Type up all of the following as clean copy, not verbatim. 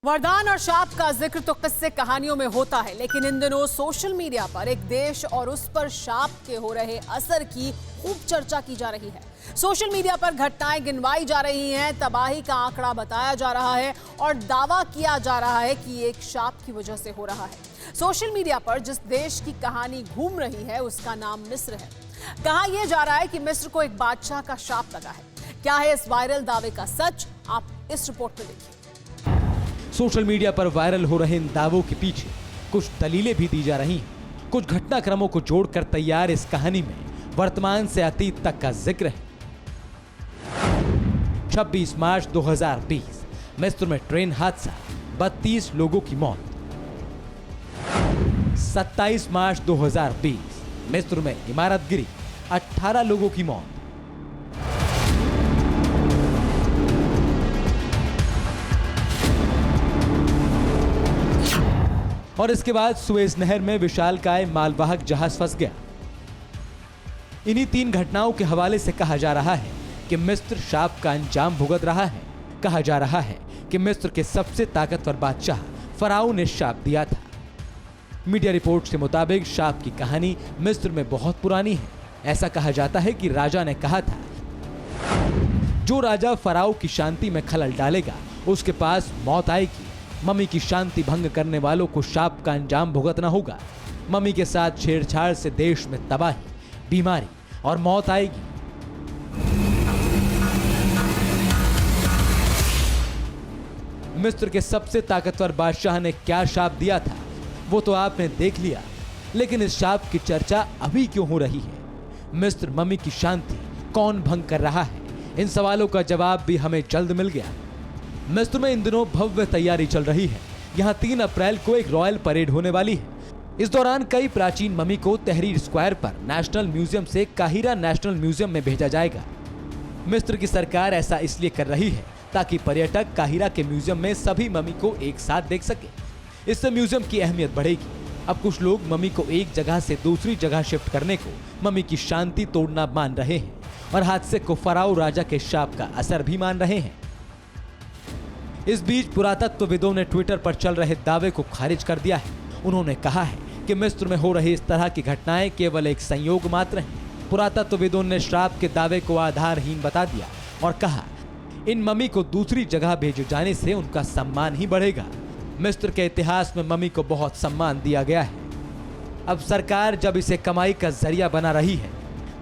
वरदान और शाप का जिक्र तो किस्से कहानियों में होता है, लेकिन इन दिनों सोशल मीडिया पर एक देश और उस पर शाप के हो रहे असर की खूब चर्चा की जा रही है। सोशल मीडिया पर घटनाएं गिनवाई जा रही हैं, तबाही का आंकड़ा बताया जा रहा है और दावा किया जा रहा है कि ये एक शाप की वजह से हो रहा है। सोशल मीडिया पर जिस देश की कहानी घूम रही है उसका नाम मिस्र है। कहा यह जा रहा है कि मिस्र को एक बादशाह का शाप लगा है। क्या है इस वायरल दावे का सच, आप इस रिपोर्ट में देखिए। सोशल मीडिया पर वायरल हो रहे इन दावों के पीछे कुछ दलीलें भी दी जा रही हैं। कुछ घटनाक्रमों को जोड़कर तैयार इस कहानी में वर्तमान से अतीत तक का जिक्र है। 26 मार्च 2020 मिस्र में ट्रेन हादसा, 32 लोगों की मौत। 27 मार्च 2020 मिस्र में इमारत गिरी, 18 लोगों की मौत। और इसके बाद सुएज नहर में विशालकाय मालवाहक जहाज फंस गया। इन्हीं 3 घटनाओं के हवाले से कहा जा रहा है कि मिस्र शाप का अंजाम भुगत रहा है। कहा जा रहा है कि मिस्र के सबसे ताकतवर बादशाह फराओ ने शाप दिया था। मीडिया रिपोर्ट के मुताबिक शाप की कहानी मिस्र में बहुत पुरानी है। ऐसा कहा जाता है कि राजा ने कहा था, जो राजा फराओ की शांति में खलल डालेगा उसके पास मौत आएगी। मम्मी की शांति भंग करने वालों को शाप का अंजाम भुगतना होगा। मम्मी के साथ छेड़छाड़ से देश में तबाही, बीमारी और मौत आएगी। मिस्र के सबसे ताकतवर बादशाह ने क्या शाप दिया था वो तो आपने देख लिया, लेकिन इस शाप की चर्चा अभी क्यों हो रही है? मिस्र मम्मी की शांति कौन भंग कर रहा है? इन सवालों का जवाब भी हमें जल्द मिल गया। मिस्र में इन दिनों भव्य तैयारी चल रही है। यहाँ 3 अप्रैल को एक रॉयल परेड होने वाली है। इस दौरान कई प्राचीन मम्मी को तहरीर स्क्वायर पर नेशनल म्यूजियम से काहिरा नेशनल म्यूजियम में भेजा जाएगा। मिस्र की सरकार ऐसा इसलिए कर रही है ताकि पर्यटक काहिरा के म्यूजियम में सभी मम्मी को एक साथ देख सके। इससे म्यूजियम की अहमियत बढ़ेगी। अब कुछ लोग मम्मी को एक जगह से दूसरी जगह शिफ्ट करने को मम्मी की शांति तोड़ना मान रहे हैं और हादसे को फराओ राजा के शाप का असर भी मान रहे हैं। इस बीच पुरातत्वविदों ने ट्विटर पर चल रहे दावे को खारिज कर दिया है। उन्होंने कहा है कि मिस्र में हो रही इस तरह की घटनाएं केवल एक संयोग मात्र हैं। पुरातत्वविदों ने श्राप के दावे को आधारहीन बता दिया और कहा, इन मम्मी को दूसरी जगह भेजे जाने से उनका सम्मान ही बढ़ेगा। मिस्र के इतिहास में मम्मी को बहुत सम्मान दिया गया है। अब सरकार जब इसे कमाई का जरिया बना रही है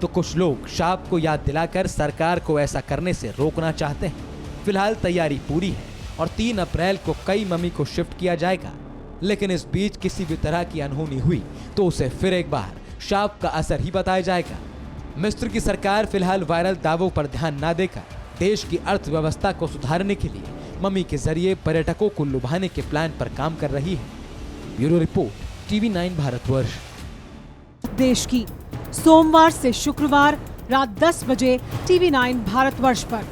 तो कुछ लोग शाप को याद दिलाकर सरकार को ऐसा करने से रोकना चाहते हैं। फिलहाल तैयारी पूरी है और 3 अप्रैल को कई मम्मी को शिफ्ट किया जाएगा, लेकिन इस बीच किसी भी तरह की अनहोनी हुई तो उसे फिर एक बार शाप का असर ही बताया जाएगा। मिस्र की सरकार फिलहाल वायरल दावों पर ध्यान न देकर देश की अर्थव्यवस्था को सुधारने के लिए मम्मी के जरिए पर्यटकों को लुभाने के प्लान पर काम कर रही है। Bureau report, TV9 Bharatvarsh. देश की सोमवार से शुक्रवार रात 10 बजे TV9 भारतवर्ष पर।